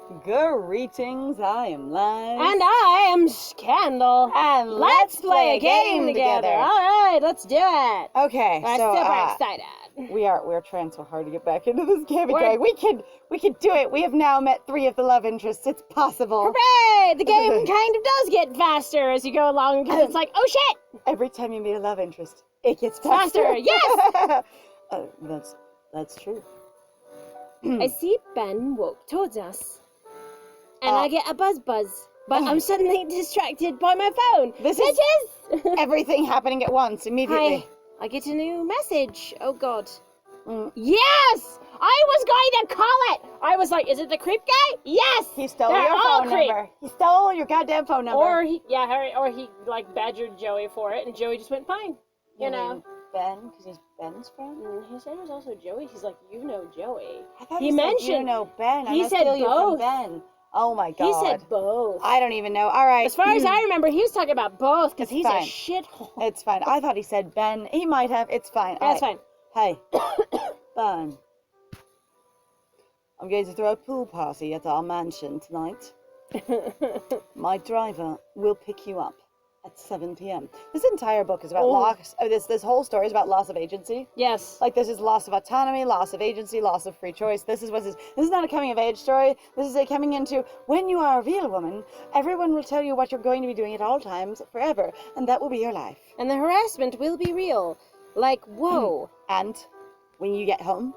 Greetings, I am Live. And I am Scandal. And let's play a game together. Alright, let's do it. Okay, I'm so super excited. we're trying so hard to get back into this game. We're- We can do it. We have now met 3 of the love interests. It's possible. Hooray! The game kind of does get faster as you go along because it's like, oh shit! Every time you meet a love interest, it gets faster. Faster, yes! That's true. I see Ben walk towards us. And I get a buzz, but I'm suddenly distracted by my phone. This is everything happening at once immediately. I get a new message. Oh god. Mm. Yes! I was going to call it! I was like, is it the creep guy? Yes! He stole They're your all phone creep. number. He stole your goddamn phone number. Or he like badgered Joey for it, and Joey just went fine. You know. Ben, because he's Ben's friend? His name was also Joey. He's like, you know Joey. I thought He said, mentioned- you know Ben. I he must said steal you from both. Ben. Oh my god. He said both. I don't even know. All right. As far as I remember, he was talking about both, because It's he's fine. a shithole. It's fine. I thought he said Ben. He might have. It's fine. That's All right. fine. Hey. Ben. I'm going to throw a pool party at our mansion tonight. My driver will pick you up at 7 p.m. This entire book is about loss. This whole story is about loss of agency. Yes. Like, this is loss of autonomy, loss of agency, loss of free choice. This is not a coming of age story. This is a coming into when you are a real woman, everyone will tell you what you're going to be doing at all times forever, and that will be your life. And the harassment will be real. Like, whoa. And when you get home,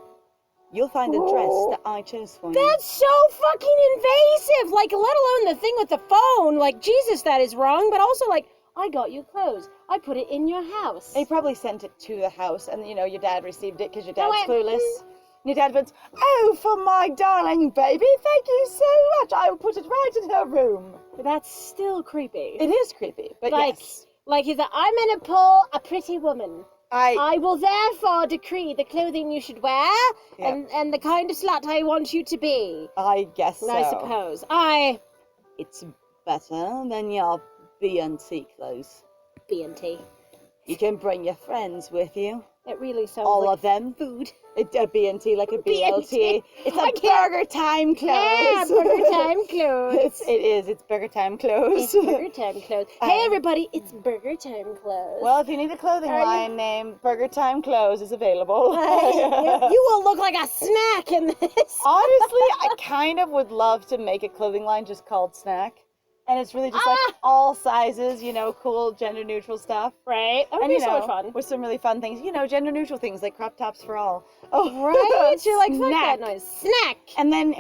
you'll find a dress that I chose for you. That's so fucking invasive! Like, let alone the thing with the phone. Like, Jesus, that is wrong. But also, like, I got you clothes. I put it in your house. They probably sent it to the house, and, you know, your dad received it because your dad's No, clueless. And your dad went, "Oh, for my darling baby, thank you so much. I will put it right in her room." That's still creepy. It is creepy, but like, yes. Like, he's like, I'm gonna pull a pretty woman. I I will therefore decree the clothing you should wear and the kind of slut I want you to be. guess so. I suppose. It's better than your B&T clothes. B&T. You can bring your friends with you. It really sounds All like of them. food. A B&T, like a BLT. B&T. It's I a can't- burger time clothes. Yeah, burger time clothes. It's burger time clothes. It's burger time clothes. Hey everybody, it's burger time clothes. Well, if you need a clothing line named Burger Time Clothes is available. you will look like a snack in this. Honestly, I kind of would love to make a clothing line just called Snack. And it's really just like all sizes, you know, cool gender neutral stuff. Right. That would And be you so know, much fun. with some really fun things, you know, gender neutral things like crop tops for all. Oh, Right? You're like, fuck Snack. that noise. Snack. And then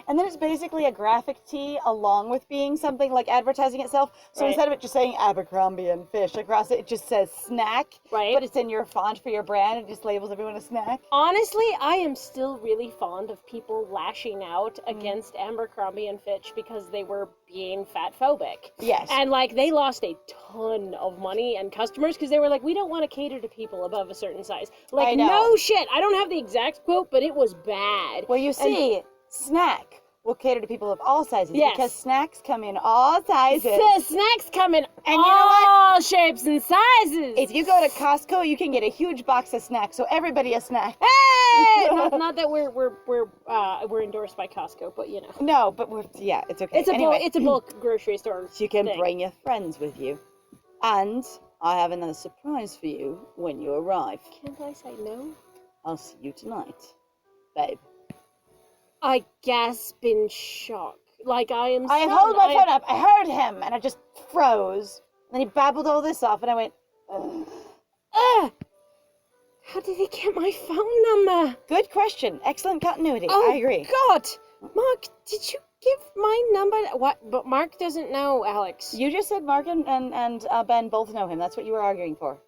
it's basically a graphic tee along with being something like advertising itself. So instead of it just saying Abercrombie and Fish across it, it just says Snack. Right. But it's in your font for your brand. It just labels everyone a snack. Honestly, I am still really fond of people lashing out against Abercrombie and Fitch because they were being fat-phobic. Yes. And, like, they lost a ton of money and customers because they were like, we don't want to cater to people above a certain size. Like, I know. no shit. I don't have the exact quote, but it was bad. Well, you see, Snack will cater to people of all sizes Yes. because snacks come in all sizes. So snacks come in And you know what? all shapes and sizes. If you go to Costco, you can get a huge box of snacks, so everybody a snack. Hey! not that we're endorsed by Costco, but you know. No, but it's okay. It's a bulk grocery store. So you can thing. bring your friends with you. And I have another surprise for you when you arrive. Can't I say no? I'll see you tonight, babe. I gasped in shock. Like I am. I held my phone up. I heard him, and I just froze. And then he babbled all this off, and I went, ugh. How did he get my phone number? Good question. Excellent continuity. Oh, I agree. God, Mark, did you give my number? What? But Mark doesn't know, Alex. You just said Mark and Ben both know him. That's what you were arguing for.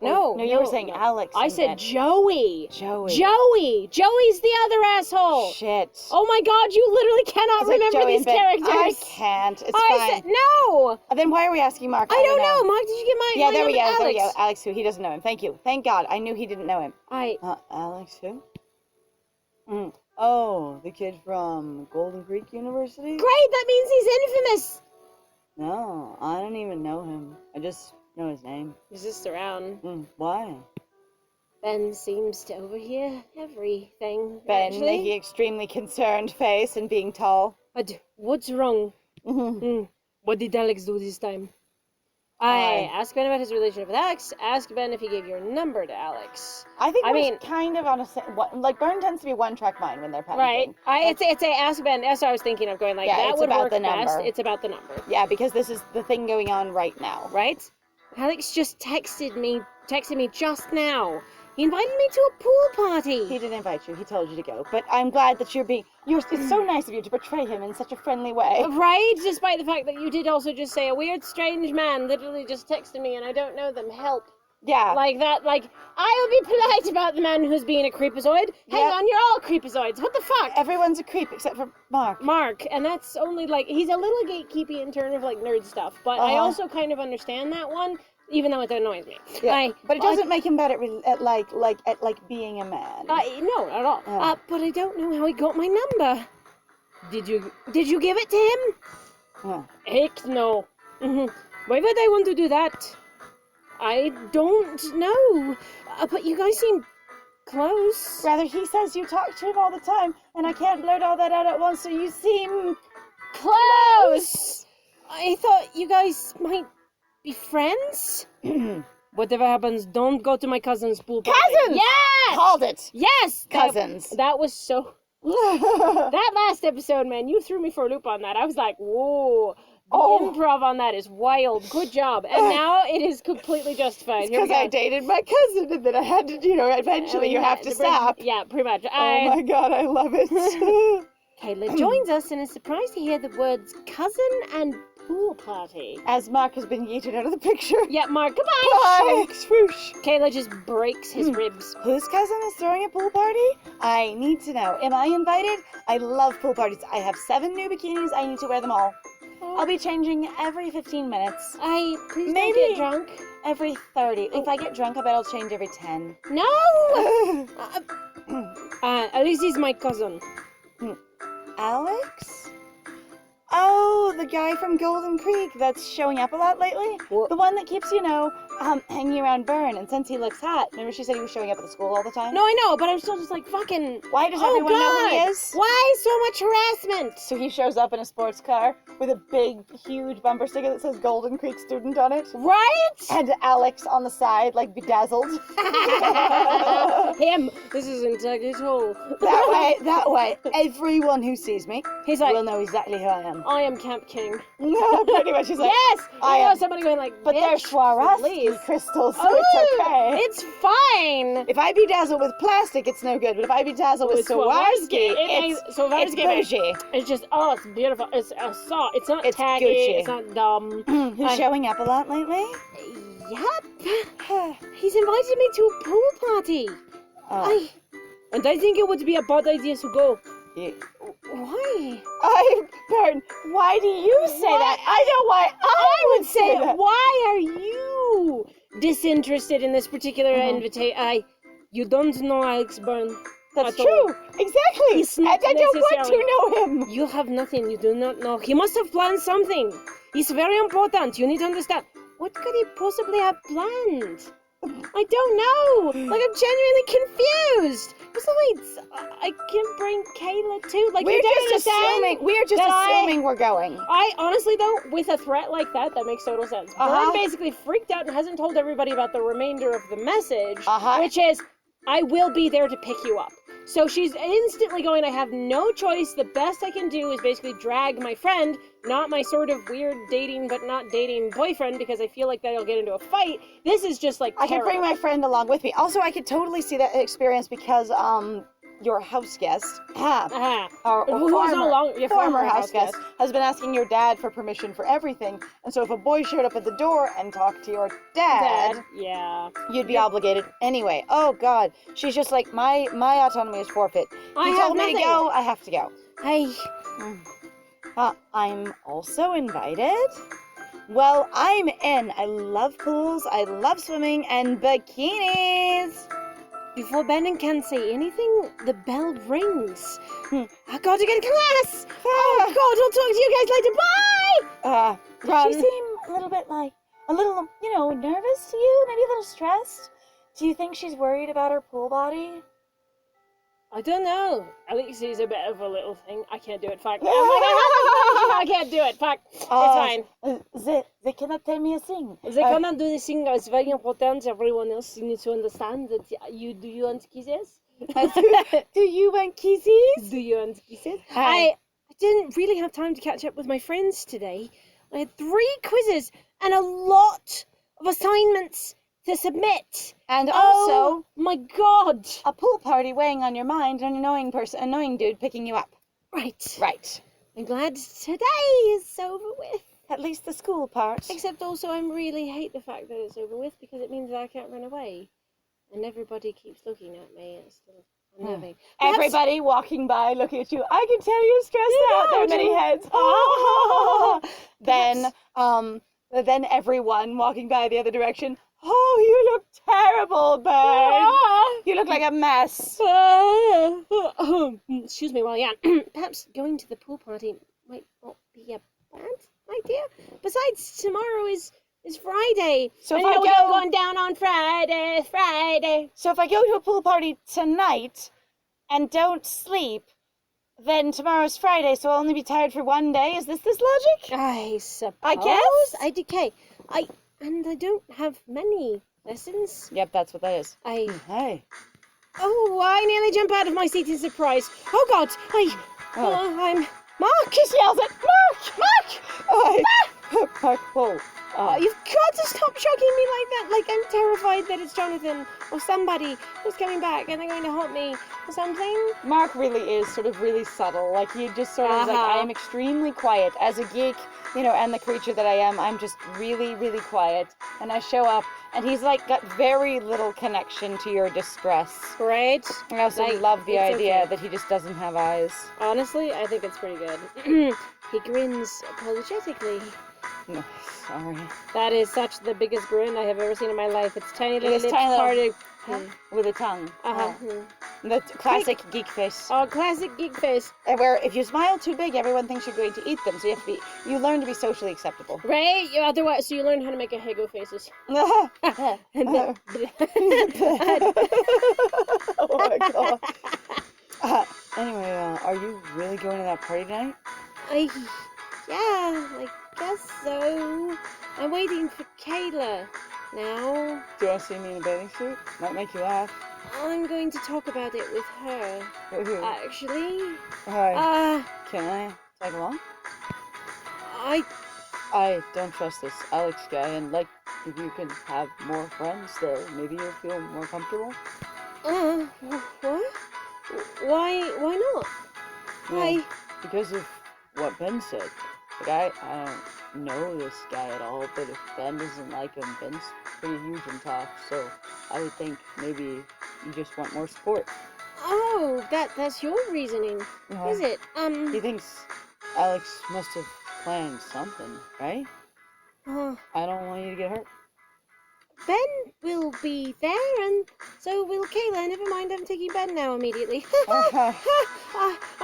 No, you were saying Alex. I and said Ben. Joey. Joey. Joey's the other asshole. Shit. Oh my God, you literally cannot It's like remember Joey these and Ben. characters. I can't. It's I fine. said no. Then why are we asking Mark? I don't know. Mark, did you get my? Yeah, my there we number, go. There we Alex? go. Alex, who? He doesn't know him. Thank you. Thank God. I knew he didn't know him. Alex, who? Oh, the kid from Golden Creek University? Great, that means he's infamous. No, I don't even know him. I just know his name. He's just around. Why? Ben seems to overhear everything. Ben actually. making extremely concerned face and being tall. But what's wrong? Mhm. What did Alex do this time? Ask Ben about his relationship with Alex. Ask Ben if he gave your number to Alex. I think I we're mean- kind of on a like Burn tends to be one-track mind when they're panicking. Right. It's a ask Ben. That's what I was thinking of going like Yeah, that it's would about work the number. best. It's about the number. Yeah, because this is the thing going on right now. Right? Alex just texted me just now. He invited me to a pool party. He didn't invite you. He told you to go. But I'm glad that it's so nice of you to portray him in such a friendly way. Right? Despite the fact that you did also just say a weird, strange man literally just texted me and I don't know them. Help. Yeah. Like that, like, I will be polite about the man who's being a creepazoid. Hang on, you're all creepazoids. What the fuck? Everyone's a creep except for Mark. Mark, and that's only like, he's a little gatekeepy in terms of like nerd stuff, but I also kind of understand that one, even though it annoys me. Yeah. But it doesn't make him bad at like being a man. No, not at all. But I don't know how he got my number. Did you give it to him? Heck no. Why would I want to do that? I don't know. But you guys seem close. Rather, he says you talk to him all the time, and I can't blurt all that out at once, so you seem close. I thought you guys might be friends. Whatever happens, don't go to my cousin's pool party. Cousins! Yes! Called it! Yes! Cousins. That was so... That last episode, man, you threw me for a loop on that. I was like, whoa... The improv on that is wild. Good job. And now it is completely justified. Because I dated my cousin and then I had to, eventually you have to stop. Yeah, pretty much. Oh my god, I love it. Kayla joins us and is surprised to hear the words cousin and pool party. As Mark has been yeeted out of the picture. Yeah, Mark, goodbye. Bye. Swoosh. Kayla just breaks his ribs. Whose cousin is throwing a pool party? I need to know. Am I invited? I love pool parties. I have 7 new bikinis. I need to wear them all. I'll be changing every 15 minutes. Please don't get drunk. Every 30. If I get drunk, I bet I'll change every 10. No! At least he's my cousin. Alex? Oh, the guy from Golden Creek that's showing up a lot lately? What? The one that keeps, hanging around Burn, and since he looks hot, remember she said he was showing up at the school all the time? No, I know, but I'm still just like, fucking... Why does everyone know who he is? Why so much harassment? So he shows up in a sports car with a big, huge bumper sticker that says Golden Creek student on it. Right? And Alex on the side, like, bedazzled. Him. This is exactly true. That way, everyone who sees me He's like, will know exactly who I am. I am Camp King. No, pretty much. He's like, yes! I am. Somebody going like, But they're Swarovski crystals, so it's okay. It's fine. If I bedazzle with plastic, it's no good. But if I bedazzle with Swarovski, it's bougie. It's just, it's beautiful. It's soft. It's not tacky. Gucci. It's not dumb. Who's showing up a lot lately? Yep. He's invited me to a pool party. And I think it would be a bad idea to go. Why? Burn, why do you say that? I know why I would say that. Why are you disinterested in this particular invitation? You don't know Alex Byrne. That's true. Exactly. And I don't want to know him. You have nothing. You do not know. He must have planned something. It's very important. You need to understand. What could he possibly have planned? I don't know. Like, I'm genuinely confused. Besides, I can bring Kayla too. Like, we're just assuming we're going. I honestly, though, with a threat like that makes total sense. Byrne basically freaked out and hasn't told everybody about the remainder of the message, which is, I will be there to pick you up. So she's instantly going, I have no choice. The best I can do is basically drag my friend, not my sort of weird dating but not dating boyfriend, because I feel like that'll get into a fight. This is just like I could bring my friend along with me. Also, I could totally see that experience because your house guest, or former house guest, has been asking your dad for permission for everything. And so if a boy showed up at the door and talked to your dad, you'd be obligated anyway. Oh God, she's just like, my autonomy is forfeit. He told me to go, I have to go. I'm also invited. Well, I'm in. I love pools, I love swimming, and bikinis. Before Ben can say anything, the bell rings. I gotta get to class. Oh God, I'll talk to you guys later. Bye. Did she seem a little bit nervous to you? Maybe a little stressed? Do you think she's worried about her pool body? I don't know. Alexie's a bit of a little thing. I can't do it. Fuck. I'm like, I can't do it. Fuck. It's fine. They cannot tell me a thing. They cannot do this thing. It's very important. Everyone else needs to understand that you want kisses. Do you want kisses? Do you want kisses? I didn't really have time to catch up with my friends today. I had 3 quizzes and a lot of assignments to submit. And also, oh my god, a pool party weighing on your mind, an annoying dude picking you up. Right. I'm glad today is over with. At least the school part. Except also I really hate the fact that it's over with because it means that I can't run away. And everybody keeps looking at me. It's still unnerving. Everybody walking by looking at you. I can tell you're stressed out. There are many heads. Oh. Then everyone walking by the other direction. Oh, you look terrible, Bird. You look like a mess. Excuse me, well, yeah. Perhaps going to the pool party might not be a bad idea. Besides, tomorrow is Friday. So if I I know go we're going down on Friday. So if I go to a pool party tonight and don't sleep, then tomorrow's Friday, so I'll only be tired for one day. Is this logic? I suppose. I guess. I decay. And I don't have many lessons. Yep, that's what that is. Hey. Oh, I nearly jump out of my seat in surprise. Oh God, I'm Mark. She yells at Mark. Mark, whoa. You've got to stop shocking me like that. Like, I'm terrified that it's Jonathan or somebody who's coming back and they're going to haunt me or something. Mark really is sort of really subtle. Like, he just sort of is like, I am extremely quiet. As a geek, and the creature that I am, I'm just really, really quiet. And I show up, and he's, like, got very little connection to your distress. Right. I also love the idea that he just doesn't have eyes. Honestly, I think it's pretty good. He grins apologetically. No, sorry. That is such the biggest grin I have ever seen in my life. It's tiny little lips parted. With a tongue. The classic geek face. Oh, classic geek face. Where if you smile too big, everyone thinks you're going to eat them. So you learn to be socially acceptable. Right? Otherwise, so you learn how to make a Hego faces. Oh my god. Anyway, are you really going to that party tonight? I guess so. I'm waiting for Kayla now. Do you want to see me in a bathing suit? Might make you laugh. I'm going to talk about it with her. Actually. Hi. Can I tag along? I don't trust this Alex guy, and if you can have more friends there, maybe you'll feel more comfortable. What? Why not? Well, because of what Ben said. I don't know this guy at all, but if Ben doesn't like him, Ben's pretty huge and tough, so I would think maybe you just want more support. Oh, that's your reasoning, is it? He thinks Alex must have planned something, right? I don't want you to get hurt. Ben will be there, and so will Kayla. Never mind, I'm taking Ben now immediately. I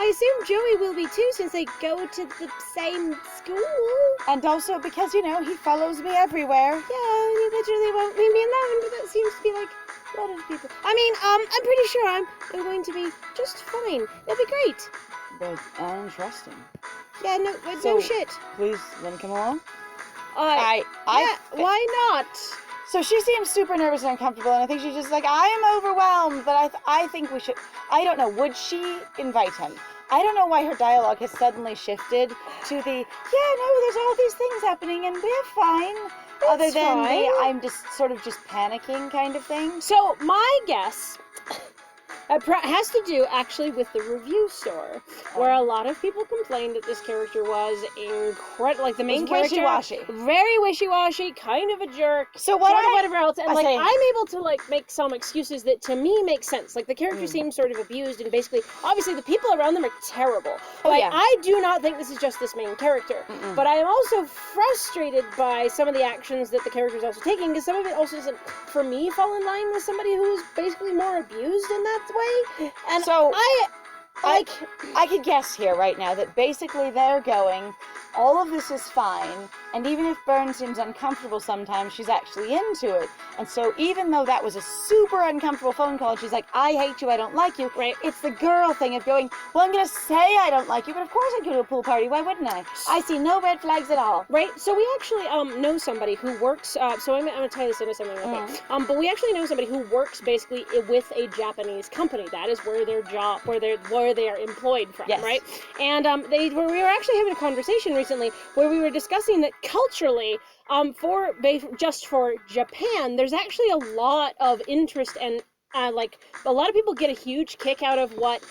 assume Joey will be too, since they go to the same school. And also because, he follows me everywhere. Yeah, he literally won't leave me alone, but that seems to be like a lot of people. I mean, I'm pretty sure I'm going to be just fine. It'll be great. But I don't trust him. Yeah, no shit. Please, let me come along. Why not? So she seems super nervous and uncomfortable, and I think she's just like, I am overwhelmed, but I think we should, I don't know, would she invite him? I don't know why her dialogue has suddenly shifted to the, there's all these things happening, and we're fine. Other than I'm just sort of just panicking kind of thing. So my guess has to do actually with the review store, where a lot of people complained that this character was incredible, like the main character, wishy-washy. Very wishy-washy, kind of a jerk. So whatever else, and I'm able to make some excuses that to me make sense. Like the character seems sort of abused, and basically, obviously, the people around them are terrible. I do not think this is just this main character, but I am also frustrated by some of the actions that the character is also taking, because some of it also doesn't, for me, fall in line with somebody who's basically more abused in that way. And so I could guess here right now that basically they're going, all of this is fine, And even if Byrne seems uncomfortable sometimes, she's actually into it. And so even though that was a super uncomfortable phone call, she's like, I hate you, I don't like you. Right. It's the girl thing of going, well, I'm going to say I don't like you, but of course I'd go to a pool party. Why wouldn't I? I see no red flags at all. Right. So we actually know somebody who works. So I'm going to tie this into something real quick. But we actually know somebody who works basically with a Japanese company. That is where their job, where they are employed from. Yes. Right. And we were actually having a conversation recently where we were discussing that culturally, just for Japan, there's actually a lot of interest and like a lot of people get a huge kick out of what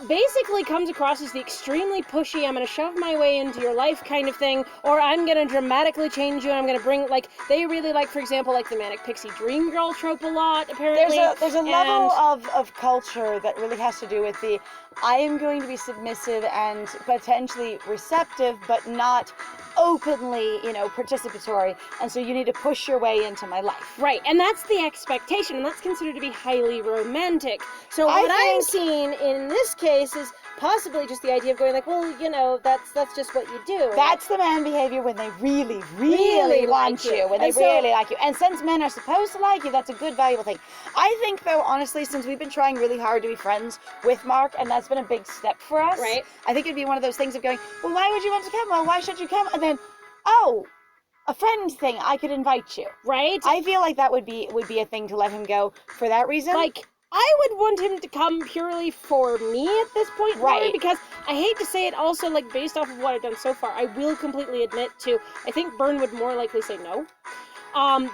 basically comes across as the extremely pushy, I'm going to shove my way into your life kind of thing, or I'm going to dramatically change you, and I'm going to bring, like, they really like, for example, like the Manic Pixie Dream Girl trope a lot, apparently. There's a level of culture that really has to do with the, I am going to be submissive and potentially receptive, but not openly, participatory, and so you need to push your way into my life. Right, and that's the expectation, and that's considered to be highly romantic. So what I'm seeing in this case is possibly just the idea of going like, well, that's just what you do. That's the man behavior when they really, really want you, when they really like you. And since men are supposed to like you, that's a good, valuable thing. I think, though, honestly, since we've been trying really hard to be friends with Mark, and that's been a big step for us, right? I think it'd be one of those things of going, well, why would you want to come? Well, why should you come? And then, oh, a friend thing, I could invite you. Right? I feel like that would be a thing to let him go for that reason. Like, I would want him to come purely for me at this point, right? Because I hate to say it, also, like, based off of what I've done so far, I will completely admit to, I think Byrne would more likely say no.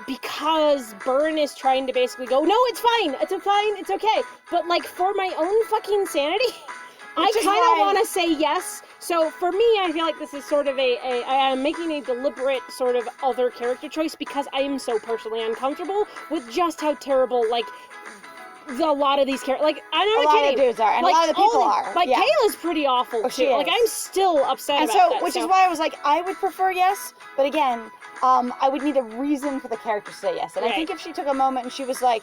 Because Byrne is trying to basically go, no, it's fine, it's okay. But, like, for my own fucking sanity, I kind of want to say yes. So for me, I feel like this is sort of I'm making a deliberate sort of other character choice because I am so personally uncomfortable with just how terrible, like, a lot of these characters, like, I'm not kidding. A lot of dudes are, and like, a lot of the people are. Like, Kayla's pretty awful, too. Like, I'm still upset about that. Which is why I was like, I would prefer yes, but again, I would need a reason for the character to say yes. And I think if she took a moment and she was like,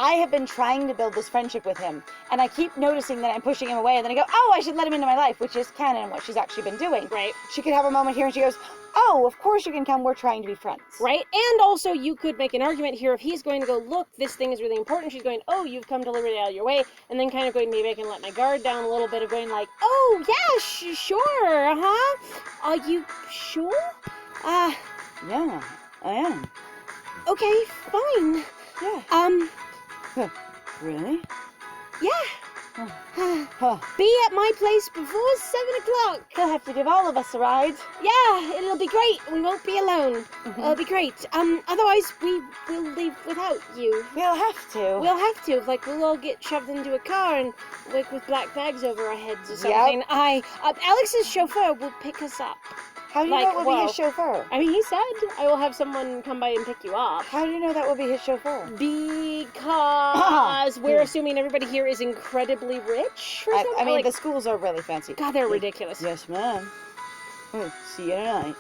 I have been trying to build this friendship with him, and I keep noticing that I'm pushing him away, and then I go, oh, I should let him into my life, which is canon and what she's actually been doing. Right. She could have a moment here and she goes, oh, of course you can come, we're trying to be friends. Right, and also you could make an argument here if he's going to go, look, this thing is really important, she's going, oh, you've come deliberately out of your way, and then kind of going, maybe I can let my guard down a little bit of going like, oh, yeah, sure, Are you sure? Yeah, I am. Okay, fine. Yeah. Really? Yeah. Be at my place before 7 o'clock. He'll have to give all of us a ride. Yeah, it'll be great. We won't be alone. It'll be great. Otherwise we will leave without you. We'll have to. We'll have to. Like, we'll all get shoved into a car and like with black bags over our heads or something. Yep. Alex's chauffeur will pick us up. How do you know it will be his chauffeur? I mean, he said, I will have someone come by and pick you up. How do you know that will be his chauffeur? Because we're assuming everybody here is incredibly rich or something. I mean, the schools are really fancy. God, they're ridiculous. Yes, ma'am. See you tonight.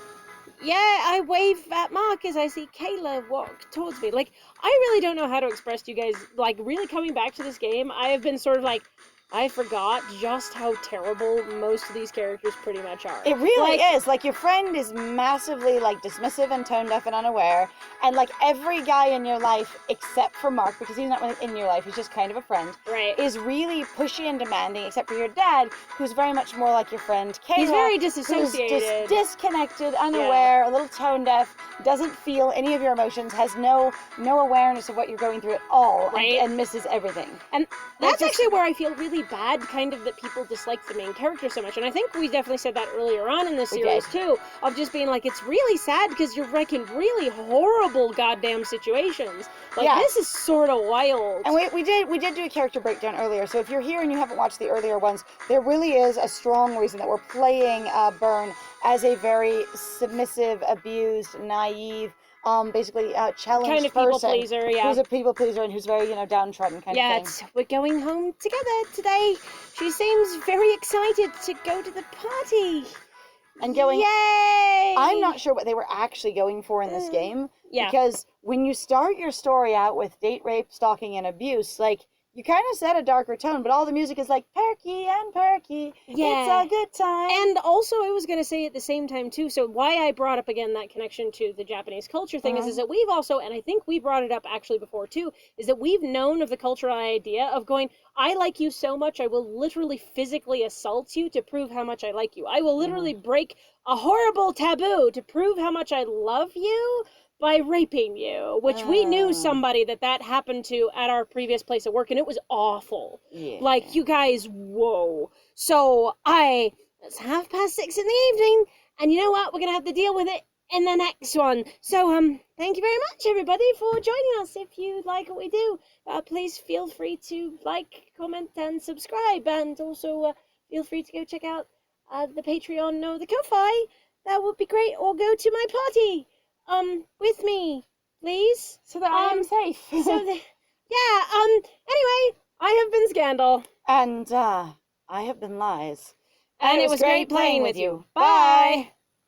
Yeah, I wave at Mark as I see Kayla walk towards me. Like, I really don't know how to express to you guys, like, really coming back to this game, I have been sort of like, I forgot just how terrible most of these characters pretty much are. It really is. Like, your friend is massively, like, dismissive and tone deaf and unaware. And, like, every guy in your life, except for Mark, because he's not really in your life, he's just kind of a friend, is really pushy and demanding, except for your dad, who's very much more like your friend Kayla. He's very disassociated. Who's disconnected, unaware, a little tone deaf, doesn't feel any of your emotions, has no awareness of what you're going through at all, and misses everything. And that's actually where I feel really bad, kind of, that people dislike the main character so much. And I think we definitely said that earlier on in the series too, of just being like, it's really sad because you're like in really horrible goddamn situations. Like, this is sort of wild. And we did do a character breakdown earlier, so if you're here and you haven't watched the earlier ones, there really is a strong reason that we're playing Byrne as a very submissive, abused, naive, basically challenged kind of person people pleaser, who's a people pleaser and who's very, downtrodden kind of thing. We're going home together today. She seems very excited to go to the party. And going, yay! I'm not sure what they were actually going for in this game. Because when you start your story out with date, rape, stalking, and abuse, like, You kind of set a darker tone, but all the music is like perky and perky. Yeah. It's a good time. And also, I was going to say at the same time, too, so why I brought up, again, that connection to the Japanese culture thing is that we've also, and I think we brought it up actually before, too, is that we've known of the cultural idea of going, I like you so much, I will literally physically assault you to prove how much I like you. I will literally break a horrible taboo to prove how much I love you by raping you, which we knew somebody that happened to at our previous place of work, and it was awful. Yeah. Like, you guys, whoa. So it's 6:30 in the evening, and you know what? We're gonna have to deal with it in the next one. So, thank you very much, everybody, for joining us. If you like what we do, please feel free to like, comment, and subscribe, and also feel free to go check out the Patreon or the Ko-Fi. That would be great. Or go to my party. With me, please. So that I am safe. Anyway, I have been Scandal. And, I have been Lies. And it was great playing with you. Bye!